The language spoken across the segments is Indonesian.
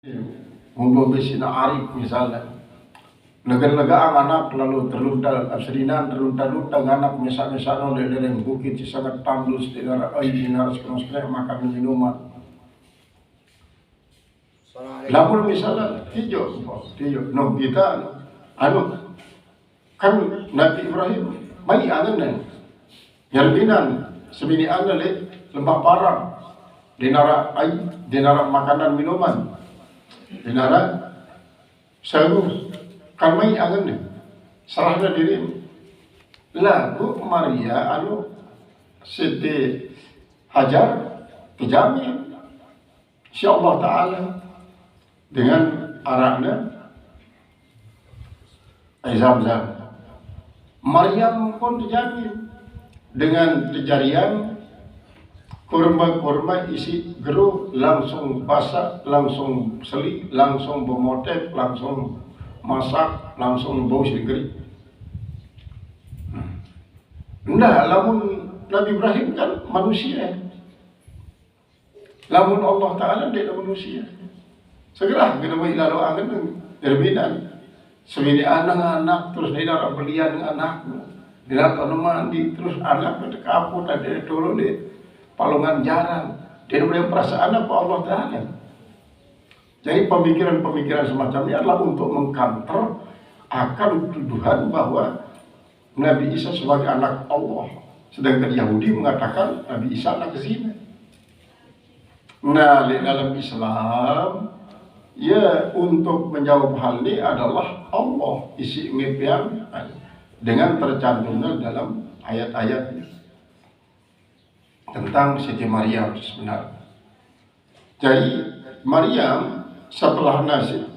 Untuk besina arif misalnya lega-legaan anak lalu terluntar asrinan terluntar-luntar anak misalnya dari bukit sangat tandus di daerah air harus kena makan minuman lamun misalnya hijau no kita kan Nabi Ibrahim mai angan yalbinan semini angan lembah parang dinara air dinara makanan minuman dinara seru kan mai angan serahna diri lagu Maria Siti Hajar terjamin insyaallah taala dengan anaknya Zamzam. Maryam pun terjamin dengan kejarian kurma-kurma isi geruk langsung basah, langsung seli, langsung bermotek, langsung masak, langsung bau segeri. Nah, lamun Nabi Ibrahim kan manusia. Lamun Allah Ta'ala dia manusia. Segera kita mau ilalu angan terbinan. Semini anak terus dia nak belian dengan anakmu. Dia nak mandi terus anak berkaput ada dulu di palungan jarang. Dia boleh perasaan apa Allah Ta'ala. Jadi pemikiran-pemikiran semacam ini adalah untuk mengkanter akan tuduhan bahwa Nabi Isa sebagai anak Allah. Sedangkan Yahudi mengatakan Nabi Isa anak zina. Nah, di dalam Islam ya untuk menjawab hal ini adalah Allah isi ngepian dengan tercantumnya dalam ayat-ayat tentang Siti Maryam sebenarnya. Jadi Maryam setelah nasib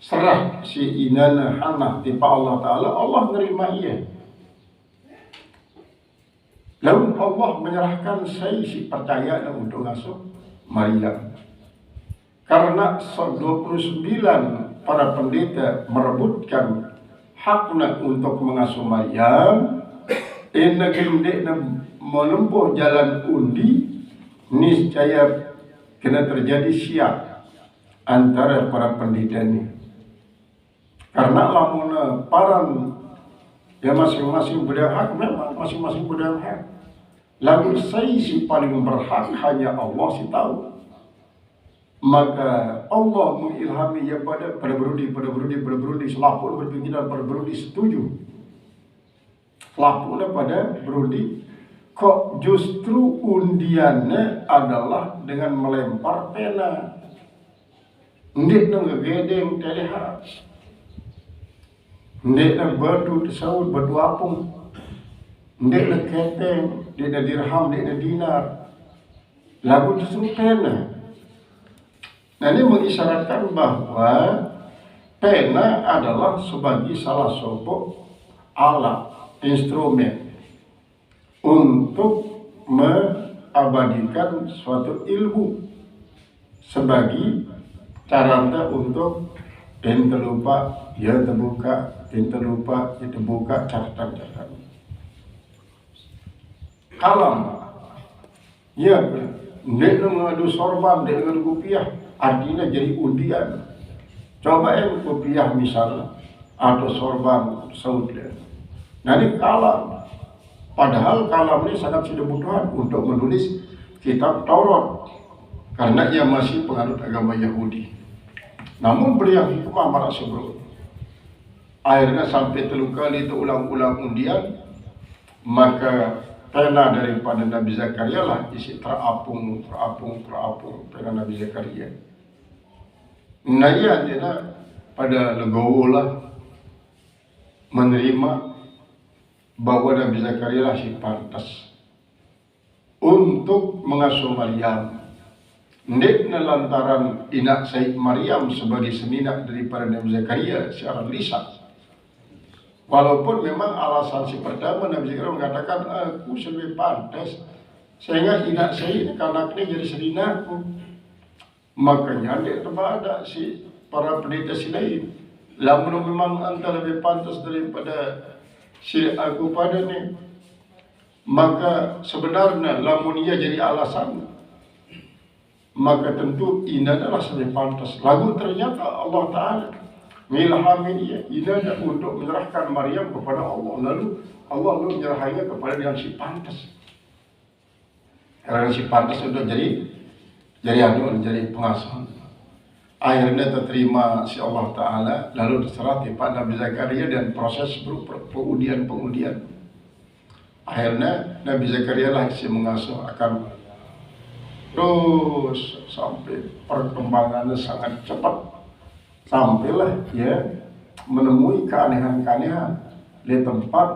serah si inana hana tipa Allah Ta'ala, Allah menerima ia. Lalu Allah menyerahkan saya si percaya untuk ngasuh Maryam. Karena 29 para pendeta merebutkan haknya untuk mengasuh Maryam, menempuh jalan undi, niscaya kena terjadi siap antara para pendeta ini. Karena lamun paran ya masing-masing berhak, memang masing-masing berhak. Lalu saya si paling berhak hanya Allah si tahu. Maka Allah mengilhami ya pada berudi selapun berpikiran pada berudi setuju. Selapun pada berudi kok justru undiannya adalah dengan melempar pena. Ndik nang gedeng teleha. Ndik nang batu tersawut batu apung. Ndik nang keteng, ndik nang dirham, ndik nang dinar. Lagu justru pena. Nah, ini mengisyaratkan bahwa pena adalah sebagai salah satu alat, instrumen untuk mengabadikan suatu ilmu sebagai cara untuk ente lupa, ya terbuka, ente lupa, ya terbuka, catatan. Kalam, ya, dia mengadu sorban, dia mengadu rupiah. Artinya jadi undian. Coba yang rupiah misalnya atau sorban saudara. Nah ini kalam. Padahal kalam ini sangat dibutuhkan untuk menulis kitab Taurat. Karena ia masih penganut agama Yahudi. Namun beliau hikmah marah sebelum. Akhirnya sampai 3 kali terulang-ulang undian. Maka pena daripada Nabi Zakaria lah isi terapung pena Nabi Zakaria. Nah iya pada legowo lah menerima bahwa Nabi Zakaria lah si pantas untuk mengasuh Maryam. Ndik lantaran inak Sayyid Maryam sebagai seninak daripada Nabi Zakaria secara lisan. Walaupun memang alasan si pertama Nabi Zakaria mengatakan aku lebih pantas sehingga inak saya karena ini jadi seninaku. Makanya dia terbadak si para pendeta si lain. Lamun memang anda lebih pantas daripada si aku pada ni, maka sebenarnya lamun ia jadi alasan maka tentu ini adalah sudah pantas. Lalu ternyata Allah Ta'ala mengilhami dia, ini adalah untuk menyerahkan Maryam kepada Allah. Lalu Allah menyerahkannya kepada yang si pantas. Karena si pantas sudah jadi pengasuh. Akhirnya terterima si Allah Ta'ala, lalu diserah kepada Nabi Zakaria dan proses pengundian. Akhirnya Nabi Zakaria lah si mengasuh akan terus sampai perkembangannya sangat cepat. Sampailah ya menemui keanehan-keanehan di tempat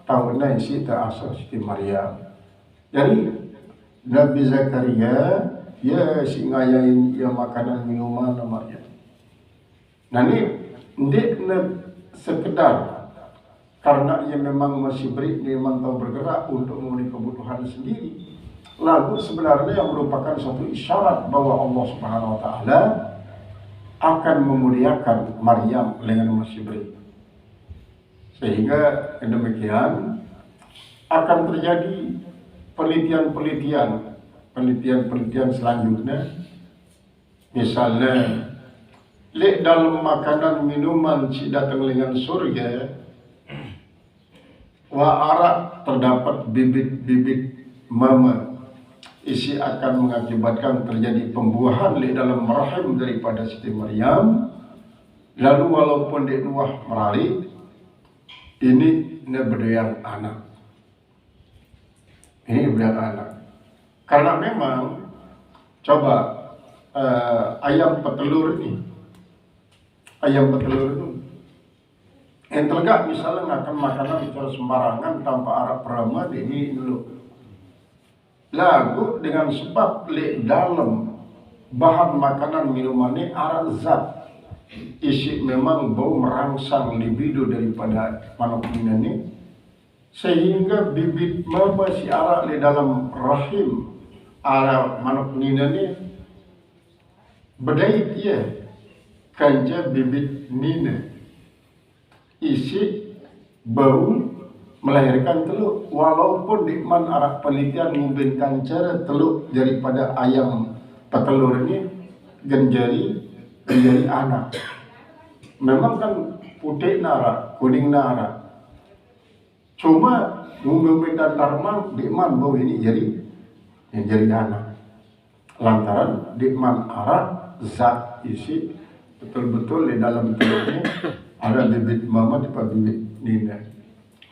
tahunnya isi terasuh Siti Maryam. Jadi Nabi Zakaria ya si ngayain ya makanan minuman namanya. Nah ini sekedar karena ia memang masih memang tahu bergerak untuk memenuhi kebutuhan sendiri. Lalu sebenarnya yang merupakan suatu isyarat bahwa Allah Subhanahu Wa Taala akan memuliakan Maryam dengan masih sehingga demikian akan terjadi penelitian selanjutnya, misalnya dalam makanan minuman si datang dengan surga wa arak terdapat bibit-bibit mama isi akan mengakibatkan terjadi pembuahan di dalam rahim daripada Siti Maryam. Lalu walaupun di Nuh merari ini berdaya anak. Ini berdaya anak. Karena memang coba ayam petelur ini yang tergak misalnya makan makanan secara sembarangan tanpa arah perama ini dulu. Lagu dengan sebab dalam bahan makanan minumannya arah zat isi memang bau merangsang libido daripada manusia ini, sehingga bibit mama si arah di dalam rahim arah manusia ini berdaya dia kanja bibit nina isi bau melahirkan teluk, walaupun di man arah penelitian memberikan cara teluk daripada ayam petelur ini genjari anak. Memang kan putih nara, kuning nara. Cuma memberikan tarmang di man bau ini jadi anak. Lantaran di man arah zat isi betul-betul di dalam telurnya ada bibit mama di bibit nina.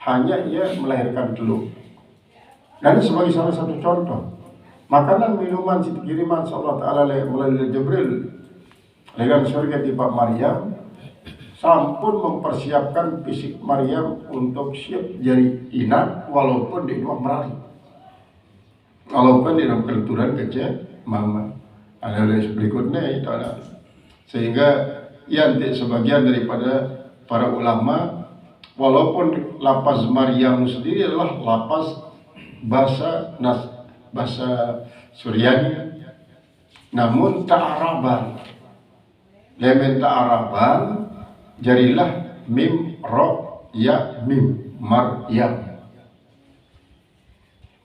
Hanya ia melahirkan telur. Dan sebagai salah satu contoh, makanan minuman kiriman Allah Ta'ala melalui Jibril dengan surga di Pak Maryam sampun mempersiapkan fisik Maryam untuk siap jadi inak walaupun di luar merari, walaupun di dalam keturunan kecil mama. Ada berikutnya itu ada. Sehingga yang sebagian daripada para ulama, walaupun lapas Maryam sendiri adalah lapas bahasa Suryani, namun ta'araban. Lemen ta'araban jadilah mim ro ya mim Maryam.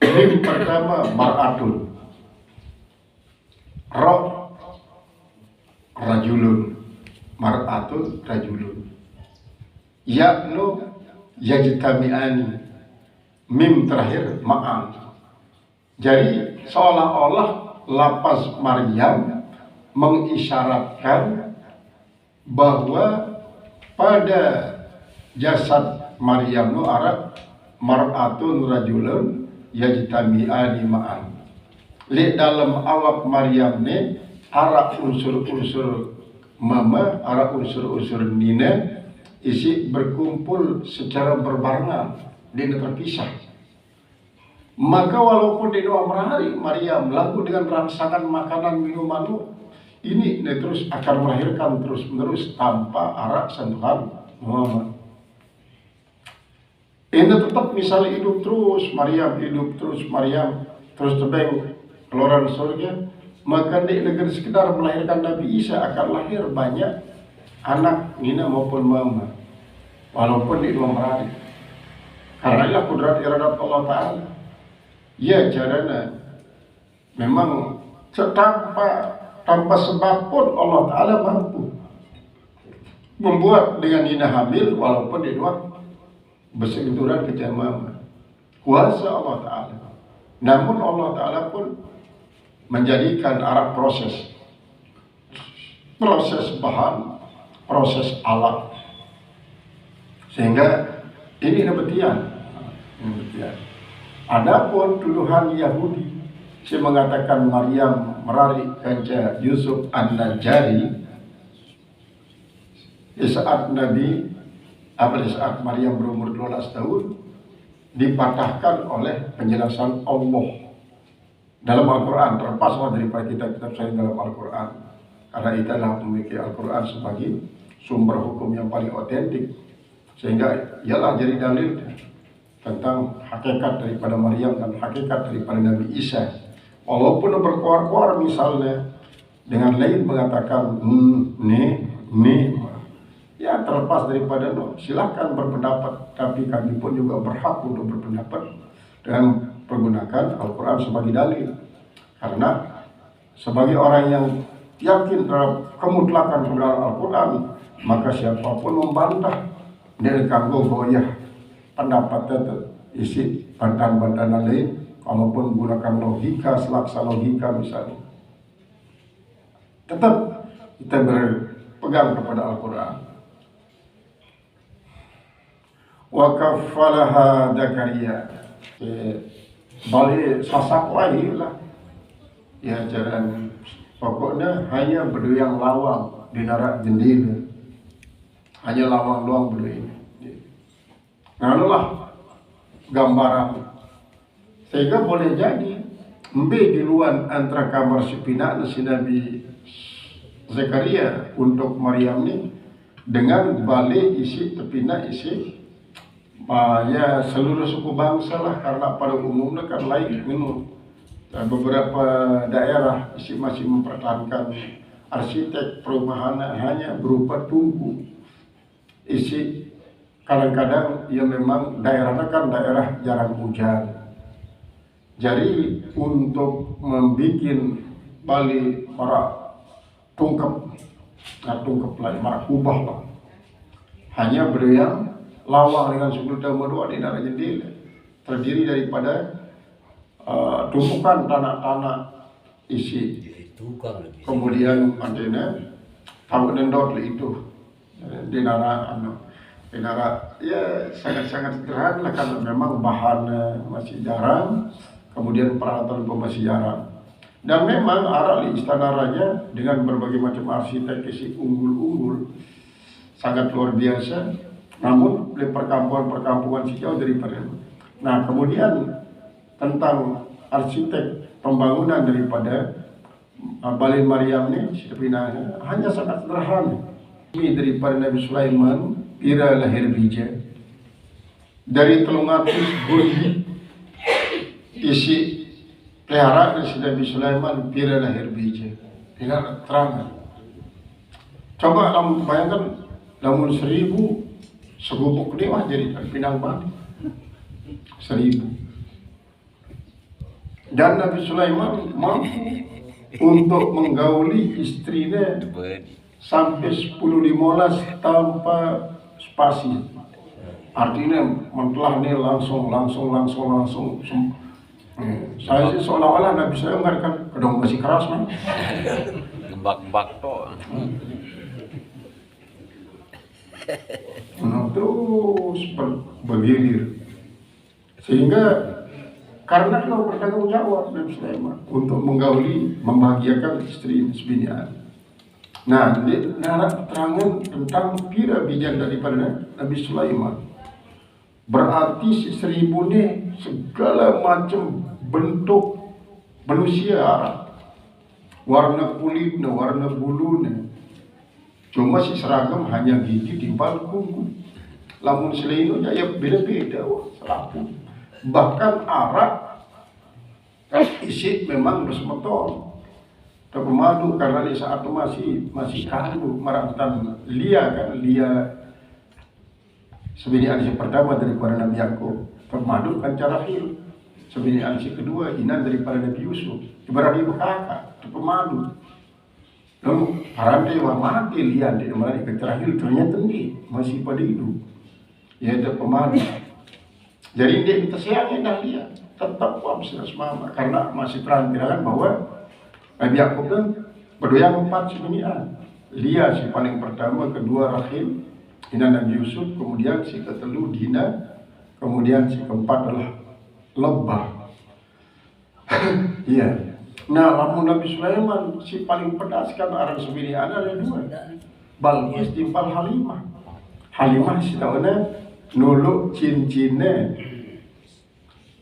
Mim pertama mar'atun, ro rajulun, mar'atun rajulun. Yaknu yajtami'ani, mim terakhir ma'an. Jadi seolah-olah lapas Maryam mengisyaratkan bahwa pada jasad Maryam nu arab mar'atun rajulun yajtami'ani ma'an. Li dalam awak Maryam ni arab unsur-unsur mama, arab unsur-unsur nina isi berkumpul secara berbarengan, tidak terpisah. Maka walaupun di doa merahari Maryam lagu dengan rangsangan makanan minuman ini terus akan melahirkan terus menerus tanpa arak sentuhan Muhammad. Ini tetap misalnya hidup terus Maryam terus tebeng keluaran surga, maka di negeri sekedar melahirkan Nabi Isa akan lahir banyak anak Nina maupun mama, walaupun di dua merari. Karena inilah kudrat iradat Allah Ta'ala. Ya caranya memang tanpa tanpa sebab pun Allah Ta'ala mampu membuat dengan Nina hamil walaupun di luar bersentuhan kejamaman. Kuasa Allah Ta'ala. Namun Allah Ta'ala pun menjadikan arah proses bahan, proses alat, sehingga ini demikian. Adapun tuduhan Yahudi yang mengatakan Maryam merari kanca Yusuf An-Najjari di saat Maryam berumur 12 tahun dipatahkan oleh penjelasan Allah dalam Al-Quran, terlepas daripada kitab-kitab saya dalam Al-Quran, karena itulah memiliki Al-Quran sebagai sumber hukum yang paling otentik, sehingga ialah jadi dalil tentang hakikat daripada Maryam dan hakikat daripada Nabi Isa. Walaupun berkuar-kuar misalnya dengan lain mengatakan ya terlepas daripada silahkan berpendapat, tapi kami pun juga berhak untuk berpendapat dengan menggunakan Al-Quran sebagai dalil, karena sebagai orang yang yakin terhadap kemutlakan kebenaran Al-Quran, maka siapapun membantah dia kanggo goyah pendapat itu isi bantahan-bantahan lain, kalaupun menggunakan logika, selaksa logika misalnya, tetap kita berpegang kepada Al-Quran. Wa kaffalaha Zakaria, balik sasak lagi lah ya, jalan pokoknya hanya berdua yang lawang di narak jendela, hanya lawang doang berdua ini. Nah itulah gambaran, sehingga boleh jadi di luar antara kamar si Nabi Zakaria untuk Maryam ini dengan balik isi tepina isi ya seluruh suku bangsa lah, karena pada umumnya kan lain minum. Beberapa daerah masih mempertahankan arsitek perumahan hanya berupa tungku. Isi kadang-kadang ya memang daerahnya kan daerah jarang hujan. Jadi untuk membuat balik para tungkep lagi, para kubah lah, hanya beriang lawang dengan 10 tambah 2 di daerah jendela, terdiri daripada tumpukan tanah-tanah isi, kemudian antena tahu dendot itu di daerah ya sangat-sangat sederhana karena memang bahan masih jarang, kemudian peralatan pun masih jarang, dan memang arah di istana raja dengan berbagai macam arsitek isi unggul-unggul sangat luar biasa, namun di perkampungan sejauh daripada. Nah kemudian tentang arsitek pembangunan daripada Balai Maryam ini sebenarnya hanya sangat sederhana. Ini daripada Nabi Sulaiman pira lahir bija dari telungatus bundi isi pelihara dari Nabi Sulaiman pira lahir bija. Tidak terang. Coba kamu bayangkan, namun 1000 segubuk dewa jadi pinang balik 1000. Dan Nabi Sulaiman mampu untuk menggauli istrinya sampai 10-15 tanpa spasi. Artinya mentelah nih langsung. Saya sih seolah-olah Nabi Sulaiman mengatakan kedong masih keras man. Gembak-gembak toh. Terus bergilir, sehingga karena kalau bertanggung jawab Nabi Sulaiman untuk menggauli, membahagiakan istri sebinian. Nah, ini narasi keterangan tentang pira bijan daripada Nabi Sulaiman. Berarti si 1000 ini segala macam bentuk manusia, warna kulitnya, warna bulunya. Cuma si seragam hanya gigi timbal kuku. Lamun selainnya ya beda-beda, selapu. Bahkan arak isi memang bersemeton terpemadu, karena di saat itu masih kandung meramatan Lia kan, Lia sebenarnya ansi pertama daripada Nabi Yakub, terpemadu kan Rahil, sebenarnya ansi kedua Inan daripada Nabi Yusuf, ibarat ibu kakak terpemadu. Lalu parantai wah mati lian di mana terakhir ternyata ni masih pada hidup. Ya ada pemati. Jadi dia minta sayangnya dah lian tetap kuat mama karena masih terang-terangan bahwa Nabi Yakub kan berdoa 4 sebenarnya. Lia si paling pertama, kedua Rahim, Ina Nabi Yusuf, kemudian si ketelu Dina, kemudian si keempat adalah Lebah. Iya. Nah, lamun Nabi Sulaiman si paling pedas kan arang sebenarnya ada 2. Balqis timpal Halimah. Halimah si tahunya nuluk cincinnya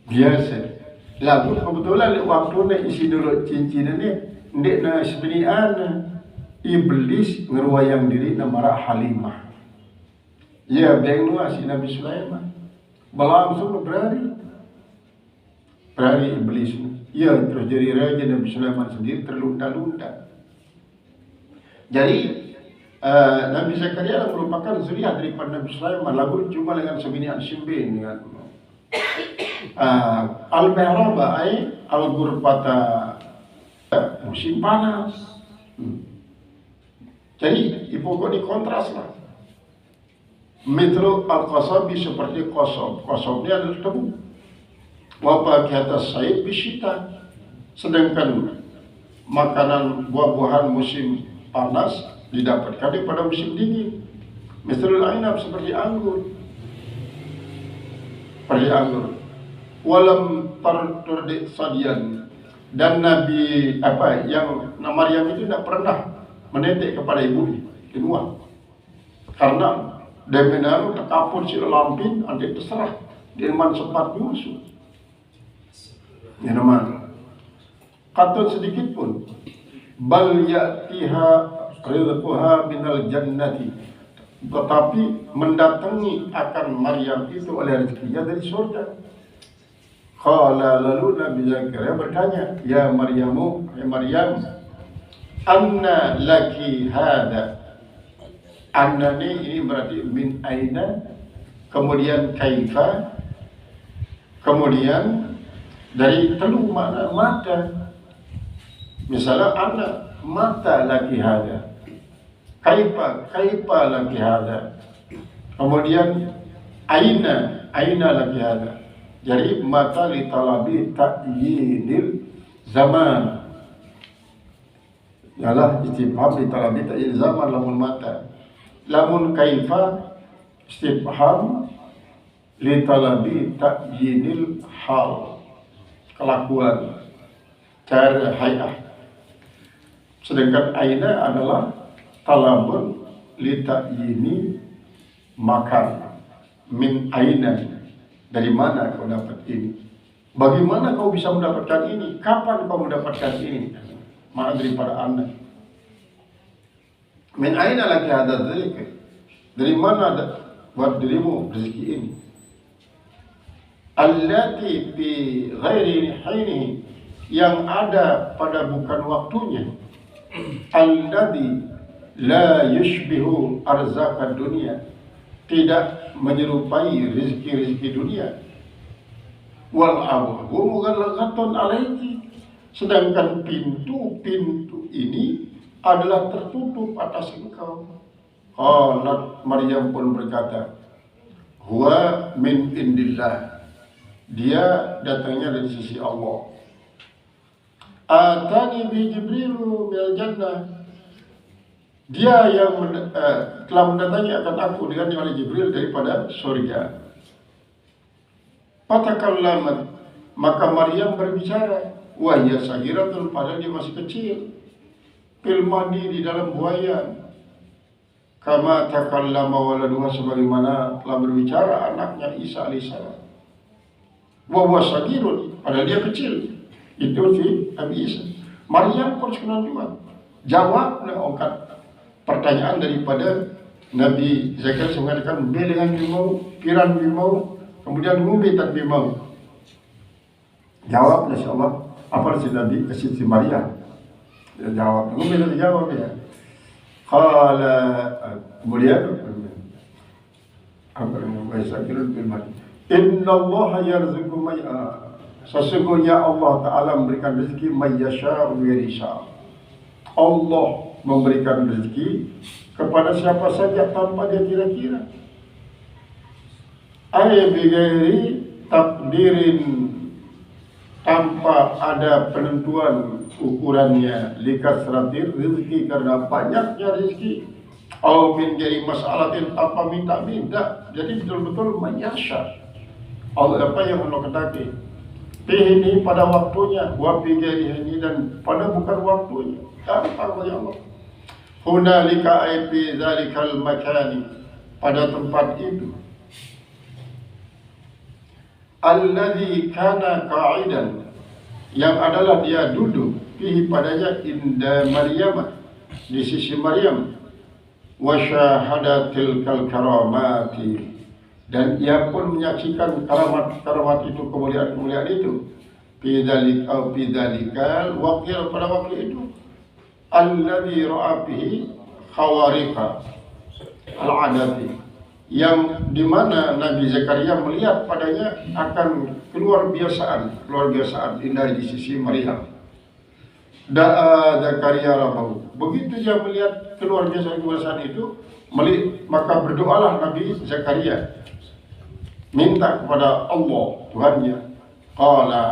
biasa. Lalu kebetulan waktu isi nuluk cincinnya ni ndek na sebenarnya iblis ngeruayang diri nama Halimah. Ya, beng nua si Nabi Sulaiman. Berlangsung berari iblis. Ya, terus jadi raja Nabi Sulaiman sendiri terlunta-lunta. Jadi Nabi Zakaria merupakan zuriat daripada Nabi Sulaiman. Lalu cuma dengan sebinian simbin dengan al-mihraba ay al-ghurfata musim panas. Jadi pokoknya kontras lah. Mitru al-qasabi seperti qasab. Qasabnya adalah tebu. Wapa kata saib bisita. Sedangkan makanan buah-buahan musim panas didapatkan pada musim dingin. Misalul ainab seperti anggur. Seperti anggur. Walam tarturdi sadian. Dan Nabi yang Maryam itu tidak pernah menetek kepada ibunya kedua. Karena dia menaruh kapur si lampin nanti terserah dia man sempat musuh. Ya nama kata sedikit pun bal ya'tiha rizquha minal jannati, tetapi mendatangi akan Maryam itu oleh rezekinya dari surga. Qala lalu Nabi Zakaria bertanya, ya Maryamu, ya Maryam, anna laki hada. Anna ini berarti min aina, kemudian kaifa, kemudian dari telu makna mata. Misalnya anna mata laki hada, kaifa laki hada, kemudian aina laki hada. Jadi mata li talabi ta'yinil zaman. Yalah istifham li talabi ta'yinil zaman lamun mata. Lamun kaifa istifham li talabi ta'yinil hal, kelakuan, cara hayah. Sedangkan aina adalah talabun li ta'yini makan. Min aina, dari mana kau dapat ini? Bagaimana kau bisa mendapatkan ini? Kapan kau mendapatkan ini? Mana daripada anda? Min aina laki hada dzikr? Dari mana ada buat dirimu rezeki ini? Allati fi ghairi hinihi, yang ada pada bukan waktunya. Alladhi la yushbihu arzaqad dunia, tidak menyerupai rezeki-rezeki dunia. Wal abwabu mughalqatun alaiki, sedangkan pintu-pintu ini adalah tertutup atas engkau. Qalat Maryam pun berkata, huwa min indillah, dia datangnya dari sisi Allah. Atani bi Jibrilu minal jannah, dia yang telah mendatangi akan aku dengan oleh Jibril daripada surga. Fatakallamat, maka Maryam berbicara, wahya sagiratun, padahal dia masih kecil, fil madi, di dalam buaya. Kama takallama waladuha, sebagaimana telah berbicara anaknya Isa alaihissalam. Wa huwa sagirun, padahal dia kecil. Itu si Nabi Isa. Maryam pun sekenal juga. Jawablah angkat pertanyaan daripada Nabi Zakaria, mengatakan dengan bimau, piran bimau, kemudian ngumbi tak bimau. Jawab insyaallah apa si Nabi kasih si Maryam. Dia jawab, ngumbi tak jawab ya. Qala, kemudian apa yang Zakaria firman, inna Allah yarzuqu may, sesungguhnya Allah Ta'ala memberikan rezeki may yasha'u wa yasha'. Allah memberikan rezeki kepada siapa saja tanpa dia kira-kira. Ay bigairi takdirin, tanpa ada penentuan ukurannya, likasratir rezeki, karena banyaknya rezeki. Au min jadi masalatin, tanpa minta-minta, jadi betul-betul menyasar Allah apa yang Allah kedaki. Ini pada waktunya, wa ini, dan pada bukan waktunya. Gampang bagi Allah. Hunalika ay fi dzalikal makani, pada tempat itu. Alladzi kana qa'idan, yang adalah dia duduk fihi padanya, inda Maryam, di sisi Maryam, wa syahadatil karamati, dan ia pun menyaksikan karamat itu, kemuliaan itu, bidalikal wakil, pada waktu itu, alladzi ra'a bihi khawariqa al-adati, yang dimana Nabi Zakaria melihat padanya akan keluar biasaan indah di sisi Maryam. Da'a Zakaria rabbahu, begitu dia melihat keluar biasaan itu, maka berdoalah Nabi Zakaria, minta kepada Allah Tuhannya. Qala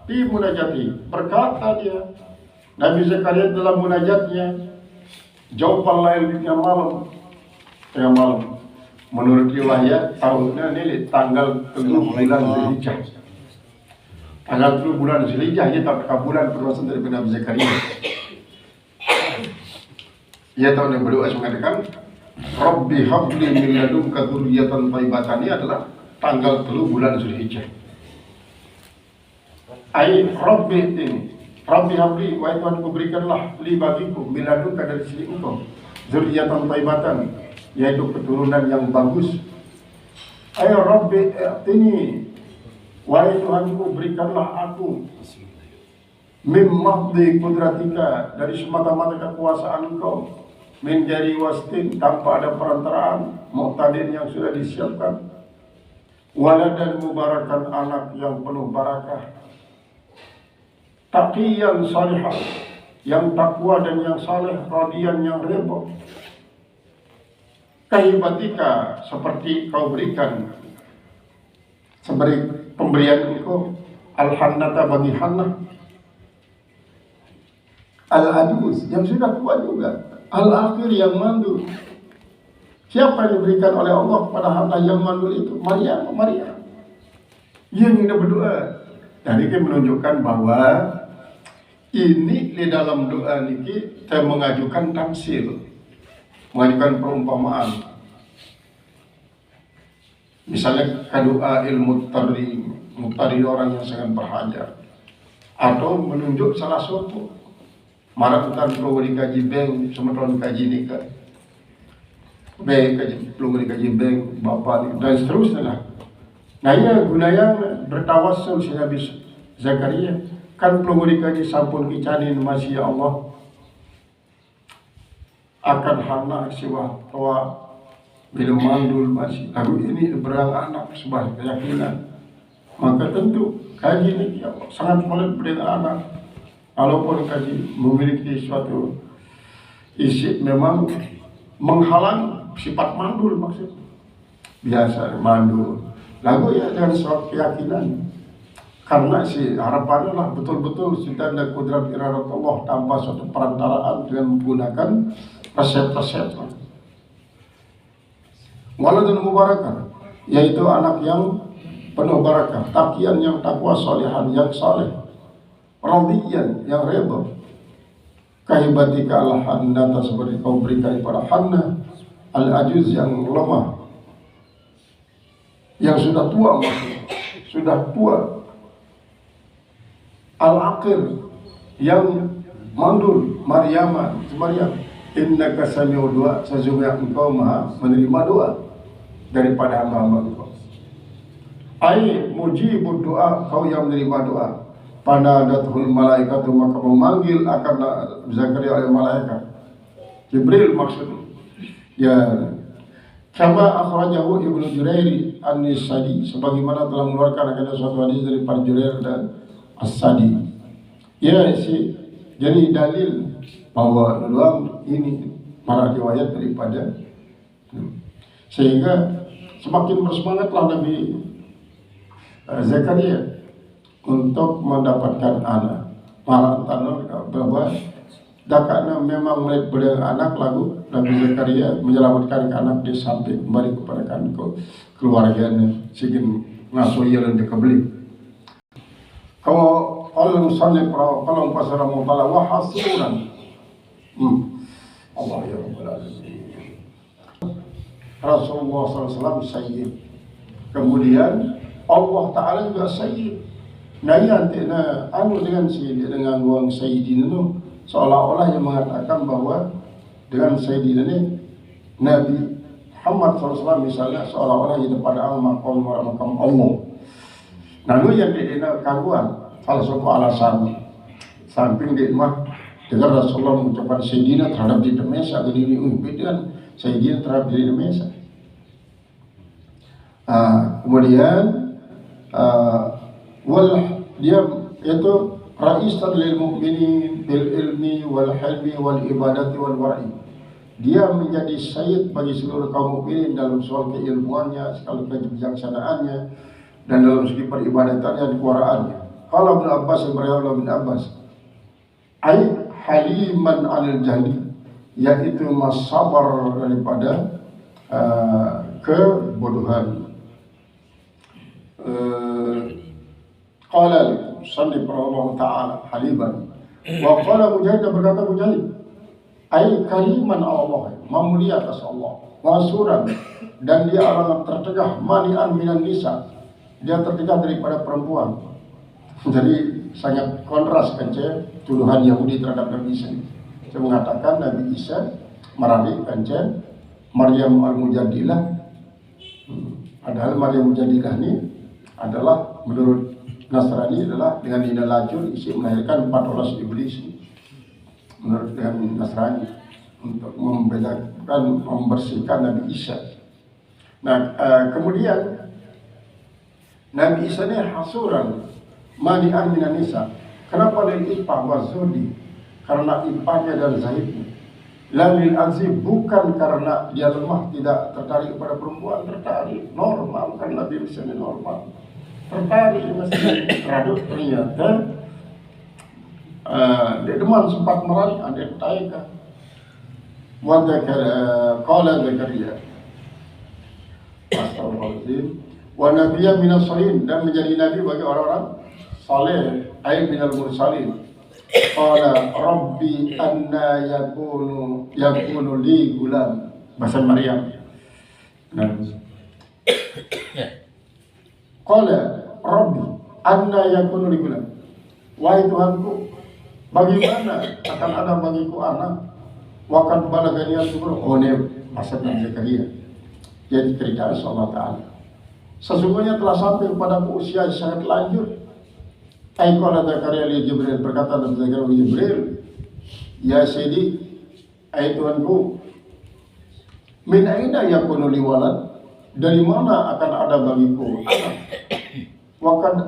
fi munajati, berkata dia Nabi Zakaria dalam munajatnya, jawfal lail, tengah malam. Menurut riwayat tahunnya ini tanggal 7 bulan Zulhijjah. Tanggal 7 bulan Zulhijjah, ia tak bulan perluasan dari Nabi Zakaria. Ia tahun yang berdoa mengatakan, Rabbi habli min ladunka dzurriyyatan thayyibatan, ini adalah tanggal 10 bulan Zulhijjah. Ai Rabbi ini, Rabbi habli, wahai Tuhan, berikanlah li bagiku min ladunka, dari sisi engkau, dzurriyyatan thayyibatan, yaitu keturunan yang bagus. Ayo Rabbi ini, wahai Tuhanku, berikanlah aku min mahdi kudratika, dari semata-mata kekuasaan engkau, min jari wastin, tanpa ada perantaraan, muqtadin yang sudah disiapkan, waladan mubarakan, anak yang penuh barakah, taqiyan salihah, yang takwa dan yang saleh, radian yang redha, kahibatika, seperti kau berikan sebagai pemberian engkau, al-hannata, bagi Hannah, al-adus, yang sudah tua juga, al-akhir, yang mandul. Siapa yang diberikan oleh Allah kepada Hannah yang mandul itu? Maryam. Yang kita berdoa. Jadi kita menunjukkan bahwa ini di dalam doa ini kita mengajukan tamsil, mengajukan perumpamaan. Misalnya doa ilmu muttari, orang yang sangat berhajat, atau menunjuk salah suatu marakutan perlu dikaji bank, sementara dikaji nikah bank, perlu dikaji bank bapak, dan seterusnya lah. Nah ya gunanya bertawassul si Nabi Zakaria, kan perlu dikaji sampun kicanin masih ya Allah akan Hannah siwa tua bila mandul masih lagu ini berang anak sebagai keyakinan, maka tentu kaji ini ya Allah, sangat sulit dengan anak. Walaupun kaji memiliki suatu isi memang menghalang sifat mandul, maksudnya biasa mandul lagu ya dengan suatu keyakinan, karena si harapannya lah betul-betul kita ada kudrat iradat Allah tanpa suatu perantaraan dengan menggunakan resep-resep. Waladun mubarakah, yaitu anak yang penuh barakah, taqiyan yang takwa, salihan yang saleh, radiyan yang redha, kahibatika al-hannata, seperti kau berikan kepada Hannah, al-ajuz yang lemah, yang sudah tua, maksudnya sudah tua, al-aqir yang mandul, Maryam, innaka sami'ud du'a, sesungguhnya engkau maha menerima doa daripada hamba-hamba engkau. Ai mujibud doa, kau yang menerima doa. Panadatul malaikatu, maka memanggil akan Zakaria oleh malaikat Jibril, maksudnya ya, kama akhrajahu Ibnu Jurairi an-Nisadi, sebagaimana telah mengeluarkan akan suatu hadis dari Jurair dan As-Sadi. Ya sih, jadi dalil bahwa dalam ini para riwayat daripada sehingga semakin bersemangatlah Nabi Zakaria untuk mendapatkan anak. Malah tanah bahwa dakaknya memang melihat anak lagu Nabi Zakaria menyelamatkan anak dia sampai kembali kepada keluarganya sehingga ngasuh ia dan dikebeli. Kalau musannif kalau pasal mutala wa hasuran. Allah ya Rabbal Alamin. Rasulullah SAW sayyid. Kemudian Allah Ta'ala juga sayyid. Nah ya, dengan sayyid, dengan uang sayyidin itu seolah-olah yang mengatakan bahwa dengan sayyidin ini Nabi Muhammad SAW misalnya seolah-olah itu pada makam Allah. Nah itu yang dina kaguan salah satu alasan samping di rumah dengan Rasulullah mengucapkan sayyidina terhadap diri Mesa jadi dengan sayyidina terhadap diri Mesa. Kemudian dia itu Ra'isan lil mu'minin bil ilmi wal hilmi wal ibadati wal wara'i. Dia menjadi sayyid bagi seluruh kaum mukminin dalam soal keilmuannya, sekali kebijaksanaannya, dan dalam segi peribadatannya dan kewaraannya. Kalau Ibn Abbas yang bin Abbas, ay haliman anil jahli, yaitu mas sabar daripada kebodohan. Qala Sandi Rahimahullah Ta'ala haliban. Wa qala Mujahid, berkata Mujahid, ay kariman Allah, memulia atas Allah, wasuran, dan dia orang tercegah, mani'an minan nisa, dia tercegah daripada perempuan. Jadi sangat kontras kence tuduhan Yahudi terhadap Nabi Isa. Saya mengatakan Nabi Isa marani kence Maryam al-Mujadilah. Padahal Maryam Mujadilah ini adalah menurut Nasrani adalah dengan lidah lacur isi melahirkan 14 iblis. Menurut dengan Nasrani untuk membedakan, membersihkan Nabi Isa. Nah, kemudian Nabi Isa ini hasuran mani'an minan nisa. Kenapa lil ipah wa zodi? Karena ipahnya dan zahidnya. Lamil azib, bukan karena dia lemah tidak tertarik kepada perempuan, tertarik normal karena Nabi Isa ini normal. Tertarik mesti radut ternyata dia deman sempat meraih ada taika. Wa qala Zakaria. Astagfirullahaladzim. Wa nabiyyan minas salihin, dan menjadi nabi bagi orang-orang saleh, ay minal mursalin. Qala rabbi anna yakunu li gulam. Bahasa Maryam. Nah. Qala rabbi anna yakunu li gulam. Wahai Tuhanku, bagaimana akan ada bagiku anak? Wa qad balagani as-sughra. Oh ini bahasa Nabi Zakaria. Jadi cerita Allah Ta'ala. Sesungguhnya telah sampai kepadaku usia sangat lanjut. Qala Zakaria li Jibril, berkata Nabi Zakaria li Jibril, ya Sayyidi, ai Tuhanku, min aina yakunu li walad? Dari mana akan ada bagiku anak? Wa qad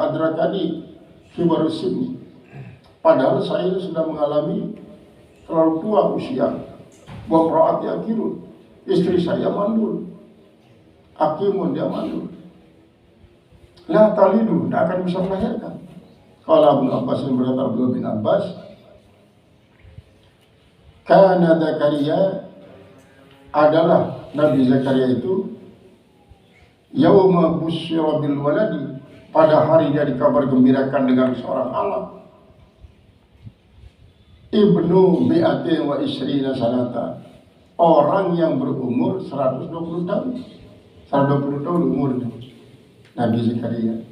adrakani kibaru sinni. Padahal saya sudah mengalami terlalu tua usia. Wa praati akirun, istri saya mandul. Akimun, dia mandul. La talidu, tidak akan bisa melahirkan. Kalau Ibn Abbas yang berkata Abdullah bin Abbas, karena Zakaria adalah Nabi Zakaria itu yauma busyira bil waladi, pada hari dia dikabar gembirakan dengan seorang anak. Ibnu mi'atin wa isrina sanata, orang yang berumur 120 tahun. 120 tahun umurnya Nabi Zakaria.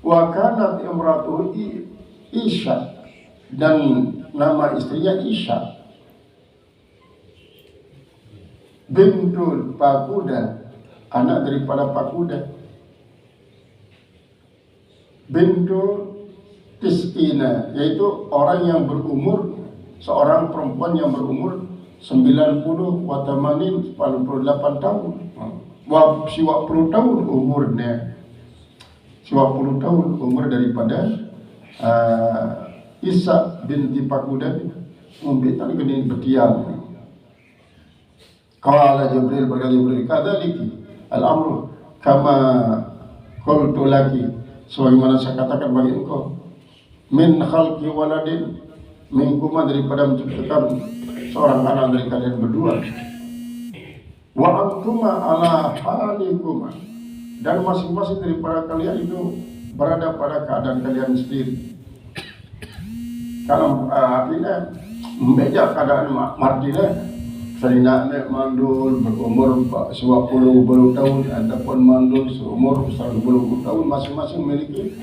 Wa kanat imratuhu Isha, dan nama istrinya Isha bintul Pakuda, anak daripada Pakuda. Bintul Tis'ina, yaitu orang yang berumur, seorang perempuan yang berumur 90 wa tamanin 48 tahun. Wa siwa 10 tahun umurnya. Siwa 10 tahun umur daripada Isa binti Pakudan umbitan gini betian. Qala Jibril berkata Jibril kadzaliki al-amru kama qultu laki, sebagaimana saya katakan bagi engkau, min khalqi waladin, mingkuma daripada menciptakan seorang anak dari kalian berdua, wa antuma ala halikuma, dan masing-masing daripada kalian itu berada pada keadaan kalian sendiri. Kalau artinya membeja keadaan martinya Sarina mandul berumur 20 tahun, adapun mandul seumur 120 tahun, masing-masing memiliki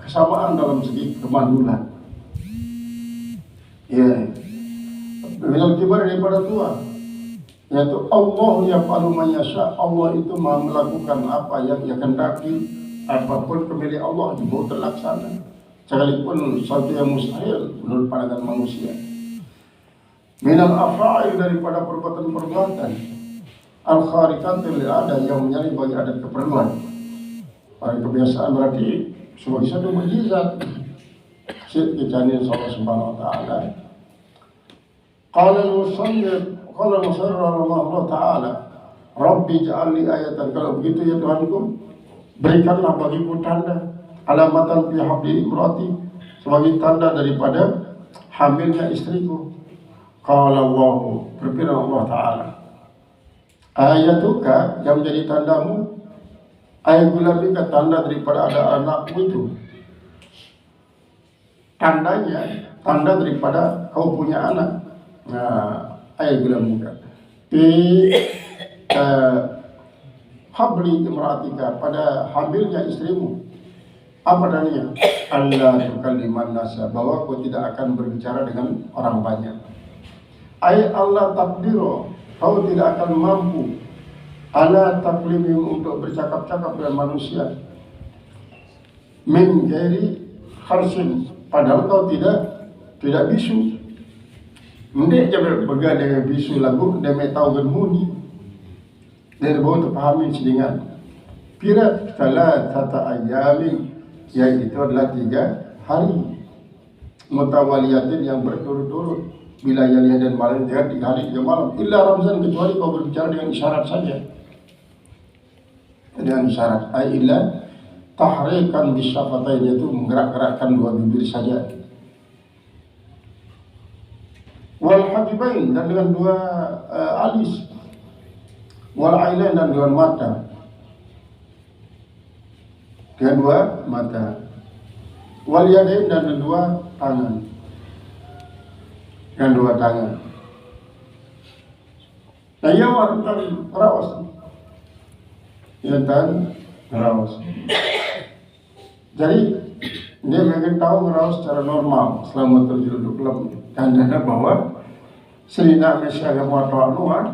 kesamaan dalam segi kemandulan. Ya, minal kibar daripada tua, yaitu Allah yaf'alu ma yasha, Allah itu melakukan apa yang Ia kehendaki, apapun kemilik Allah itu terlaksana, sekalipun sesuatu yang mustahil menurut pandangan manusia. Minal afa'il daripada perbuatan-perbuatan al-khariqatul lil adat yang menyalahi bagi adat keperluan. Pada kebiasaan berarti sebagai satu mukjizat kecanian Allah Subhanahu wa taala. Qala al-musannif Allah taala, Rabbi ja'alni ayatan, kalau begitu ya Tuhanku, berikanlah bagiku tanda alamatan fi habli imrati, sebagai tanda daripada hamilnya istriku. Qala Allah, berfirman Allah taala, ayatuka, yang menjadi tandamu, ayatulabika, tanda daripada ada anakmu itu, tandanya tanda daripada kau punya anak. Nah, ayatulabika di habli imratika, pada hamilnya istrimu. Apa dalilnya? Allah tukalliman nasa, bahwa kau tidak akan berbicara dengan orang banyak. Ayat Allah takdiro, kau tidak akan mampu ala taklimim, untuk bercakap-cakap dengan manusia, min gairi harsin, padahal kau tidak bisu. Ndek jabe begadang bisu lagu deme tahu gemuni dari bawah terpahamin sedingan. Kira salah tata ayamin, yaitu adalah 3 hari mutawaliyatin yang berturut-turut, bila yaliyah dan malam, dia 3 hari 3 malam, illa ramzan, kecuali kau berbicara dengan isyarat saja. Dengan isyarat, ay illa tahrikan bisyafatain, yaitu menggerak-gerakkan 2 bibir saja. Wal habibain, dan dengan 2 alis. Wal ailain, dan dengan mata. Dengan 2 mata. Wal yadain, dan dengan 2 tangan. Dengan 2 tangan. Nah, ia warantan rawas. Ia tan rawas. Jadi dia ingin tahu ngerawas secara normal selama terjuduk klub. Tandanya bahwa Serina Mesya yang muatwa nuan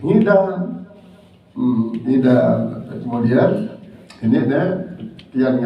hidang, kemudian ini dia yang